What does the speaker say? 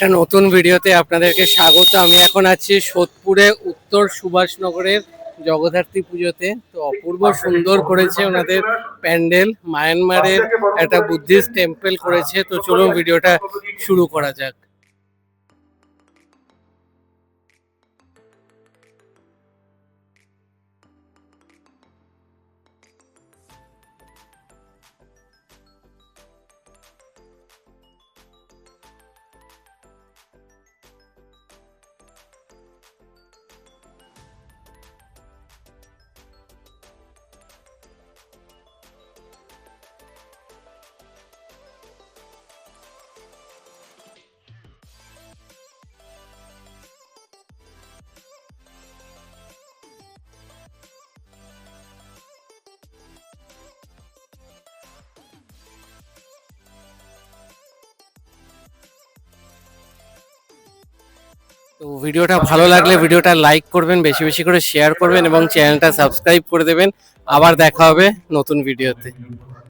একটা নতুন ভিডিওতে আপনাদেরকে স্বাগত। আমি এখন আছি সোদপুরে উত্তর সুভাষনগরের জগদ্ধাত্রী পুজোতে। তো অপূর্ব সুন্দর করেছে ওনাদের প্যান্ডেল। মায়ানমারের একটা বুদ্ধিস্ট টেম্পল করেছে। তো চলুন ভিডিওটা শুরু করা যাক। তো ভিডিওটা ভালো লাগলে ভিডিওটা লাইক করবেন, বেশি বেশি করে শেয়ার করবেন এবং চ্যানেলটা সাবস্ক্রাইব করে দেবেন। আবার দেখা হবে নতুন ভিডিওতে।